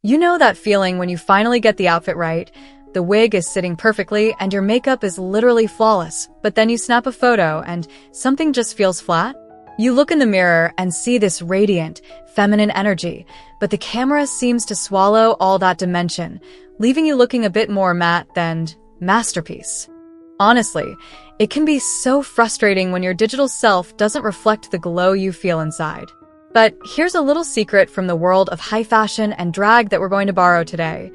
You know that feeling when you finally get the outfit right, the wig is sitting perfectly and your makeup is literally flawless, but then you snap a photo and something just feels flat? You look in the mirror and see this radiant, feminine energy, but the camera seems to swallow all that dimension, leaving you looking a bit more matte than masterpiece. Honestly, it can be so frustrating when your digital self doesn't reflect the glow you feel inside. But here's a little secret from the world of high fashion and drag that we're going to borrow today.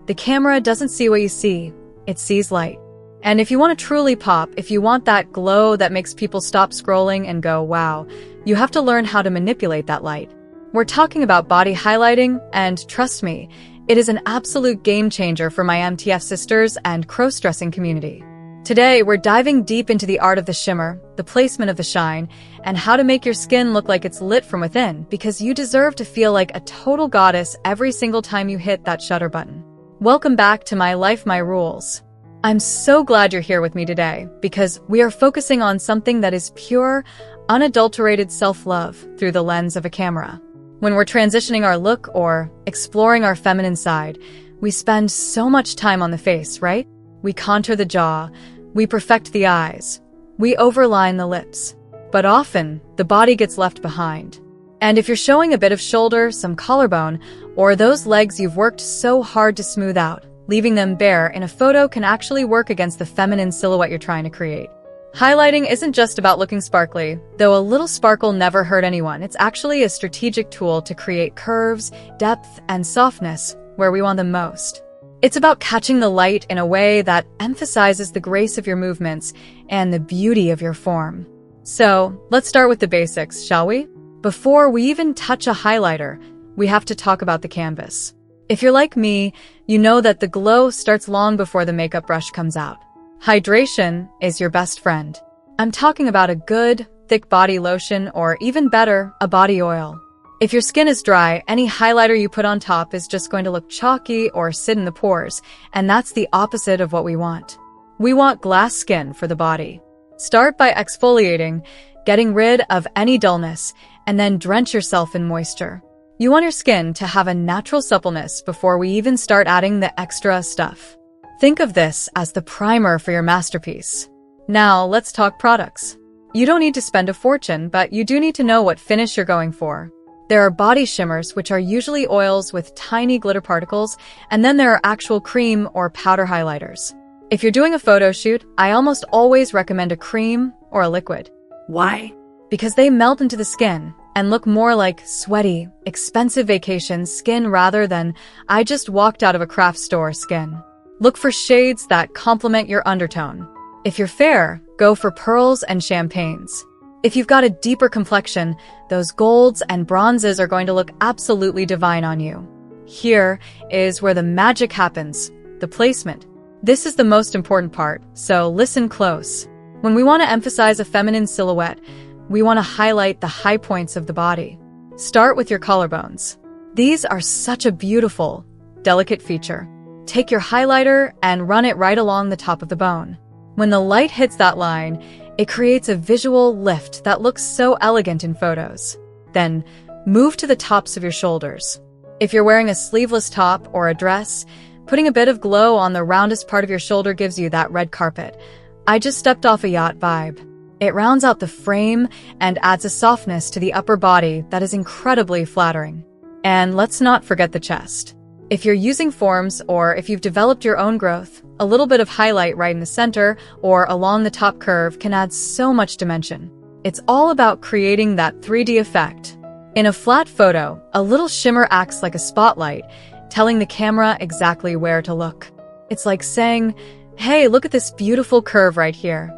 The camera doesn't see what you see, it sees light. And if you want to truly pop, if you want that glow that makes people stop scrolling and go, wow, you have to learn how to manipulate that light. We're talking about body highlighting, and trust me, it is an absolute game changer for my MTF sisters and crossdressing community. Today, we're diving deep into the art of the shimmer, the placement of the shine, and how to make your skin look like it's lit from within, because you deserve to feel like a total goddess every single time you hit that shutter button. Welcome back to My Life, My Rules. I'm so glad you're here with me today, because we are focusing on something that is pure, unadulterated self-love through the lens of a camera. When we're transitioning our look or exploring our feminine side, we spend so much time on the face, right? We contour the jaw, we perfect the eyes, we overline the lips. But often, the body gets left behind. And if you're showing a bit of shoulder, some collarbone, or those legs you've worked so hard to smooth out, leaving them bare in a photo can actually work against the feminine silhouette you're trying to create. Highlighting isn't just about looking sparkly, though a little sparkle never hurt anyone. It's actually a strategic tool to create curves, depth, and softness where we want them most. It's about catching the light in a way that emphasizes the grace of your movements and the beauty of your form. So, let's start with the basics, shall we? Before we even touch a highlighter, we have to talk about the canvas. If you're like me, you know that the glow starts long before the makeup brush comes out. Hydration is your best friend. I'm talking about a good, thick body lotion, or even better, a body oil. If your skin is dry, any highlighter you put on top is just going to look chalky or sit in the pores, and that's the opposite of what we want. We want glass skin for the body. Start by exfoliating, getting rid of any dullness, and then drench yourself in moisture. You want your skin to have a natural suppleness before we even start adding the extra stuff. Think of this as the primer for your masterpiece. Now, let's talk products. You don't need to spend a fortune, but you do need to know what finish you're going for. There are body shimmers, which are usually oils with tiny glitter particles, and then there are actual cream or powder highlighters. If you're doing a photo shoot, I almost always recommend a cream or a liquid. Why? Because they melt into the skin and look more like sweaty, expensive vacation skin rather than I just walked out of a craft store skin. Look for shades that complement your undertone. If you're fair, go for pearls and champagnes. If you've got a deeper complexion, those golds and bronzes are going to look absolutely divine on you. Here is where the magic happens, the placement. This is the most important part, so listen close. When we want to emphasize a feminine silhouette, we want to highlight the high points of the body. Start with your collarbones. These are such a beautiful, delicate feature. Take your highlighter and run it right along the top of the bone. When the light hits that line, it creates a visual lift that looks so elegant in photos. Then, move to the tops of your shoulders. If you're wearing a sleeveless top or a dress, putting a bit of glow on the roundest part of your shoulder gives you that red carpet. I just stepped off a yacht vibe. It rounds out the frame and adds a softness to the upper body that is incredibly flattering. And let's not forget the chest. If you're using forms or if you've developed your own growth, a little bit of highlight right in the center or along the top curve can add so much dimension. It's all about creating that 3D effect. In a flat photo, a little shimmer acts like a spotlight, telling the camera exactly where to look. It's like saying, hey, look at this beautiful curve right here.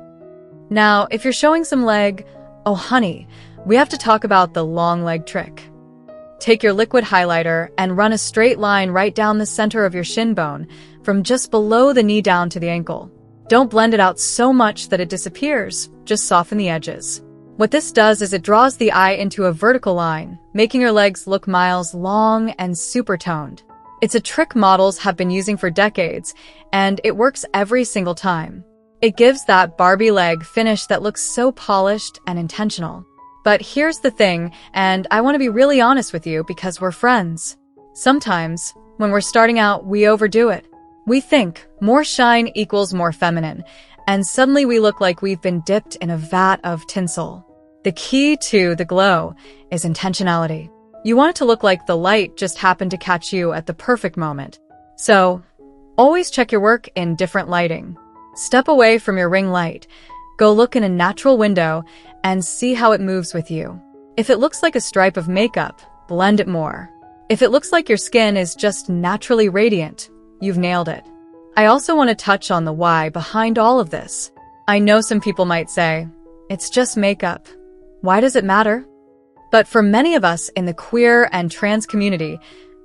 Now, if you're showing some leg, oh honey, we have to talk about the long leg trick. Take your liquid highlighter and run a straight line right down the center of your shin bone, from just below the knee down to the ankle. Don't blend it out so much that it disappears, just soften the edges. What this does is it draws the eye into a vertical line, making your legs look miles long and super toned. It's a trick models have been using for decades, and it works every single time. It gives that Barbie leg finish that looks so polished and intentional. But here's the thing, and I want to be really honest with you because we're friends. Sometimes, When we're starting out, we overdo it. We think more shine equals more feminine, and suddenly we look like we've been dipped in a vat of tinsel. The key to the glow is intentionality. You want it to look like the light just happened to catch you at the perfect moment. So, always check your work in different lighting. Step away from your ring light. Go look in a natural window and see how it moves with you. If it looks like a stripe of makeup, blend it more. If it looks like your skin is just naturally radiant, you've nailed it. I also want to touch on the why behind all of this. I know some people might say, it's just makeup. Why does it matter? But for many of us in the queer and trans community,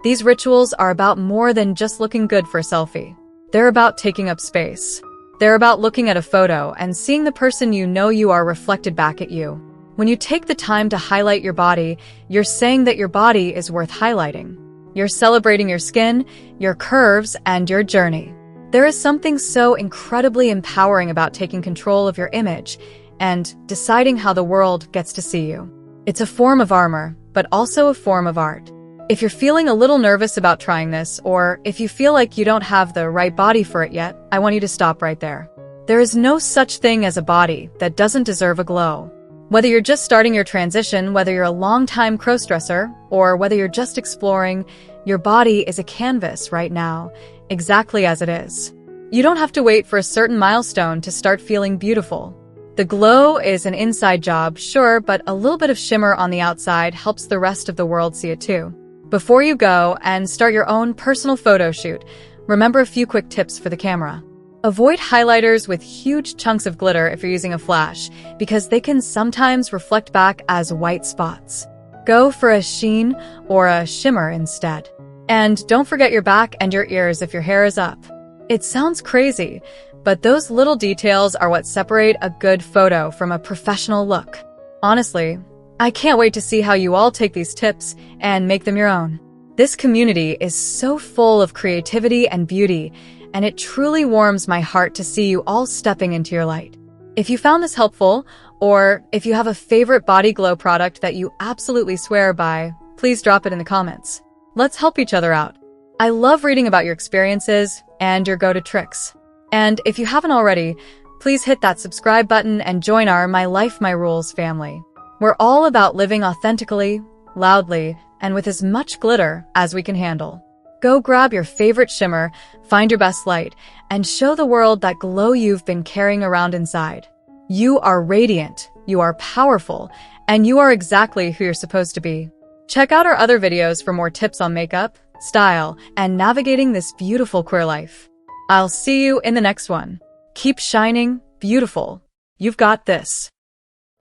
these rituals are about more than just looking good for a selfie. They're about taking up space. They're about looking at a photo and seeing the person you know you are reflected back at you. When you take the time to highlight your body, you're saying that your body is worth highlighting. You're celebrating your skin, your curves, and your journey. There is something so incredibly empowering about taking control of your image and deciding how the world gets to see you. It's a form of armor, but also a form of art. If you're feeling a little nervous about trying this, or if you feel like you don't have the right body for it yet, I want you to stop right there. There is no such thing as a body that doesn't deserve a glow. Whether you're just starting your transition, whether you're a long-time crossdresser, or whether you're just exploring, your body is a canvas right now, exactly as it is. You don't have to wait for a certain milestone to start feeling beautiful. The glow is an inside job, sure, but a little bit of shimmer on the outside helps the rest of the world see it too. Before you go and start your own personal photo shoot, remember a few quick tips for the camera. Avoid highlighters with huge chunks of glitter if you're using a flash, because they can sometimes reflect back as white spots. Go for a sheen or a shimmer instead. And don't forget your back and your ears if your hair is up. It sounds crazy, but those little details are what separate a good photo from a professional look. Honestly, I can't wait to see how you all take these tips and make them your own. This community is so full of creativity and beauty, and it truly warms my heart to see you all stepping into your light. If you found this helpful, or if you have a favorite body glow product that you absolutely swear by, please drop it in the comments. Let's help each other out. I love reading about your experiences and your go-to tricks. And if you haven't already, please hit that subscribe button and join our My Life, My Rules family. We're all about living authentically, loudly, and with as much glitter as we can handle. Go grab your favorite shimmer, find your best light, and show the world that glow you've been carrying around inside. You are radiant, you are powerful, and you are exactly who you're supposed to be. Check out our other videos for more tips on makeup, style, and navigating this beautiful queer life. I'll see you in the next one. Keep shining, beautiful. You've got this.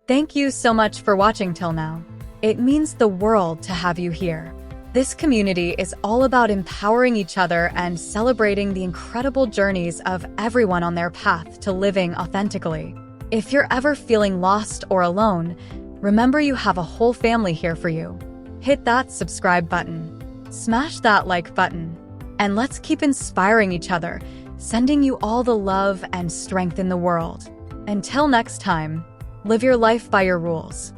Thank you so much for watching till now. It means the world to have you here. This community is all about empowering each other and celebrating the incredible journeys of everyone on their path to living authentically. If you're ever feeling lost or alone, remember you have a whole family here for you. Hit that subscribe button. Smash that like button. And let's keep inspiring each other, sending you all the love and strength in the world. Until next time, live your life by your rules.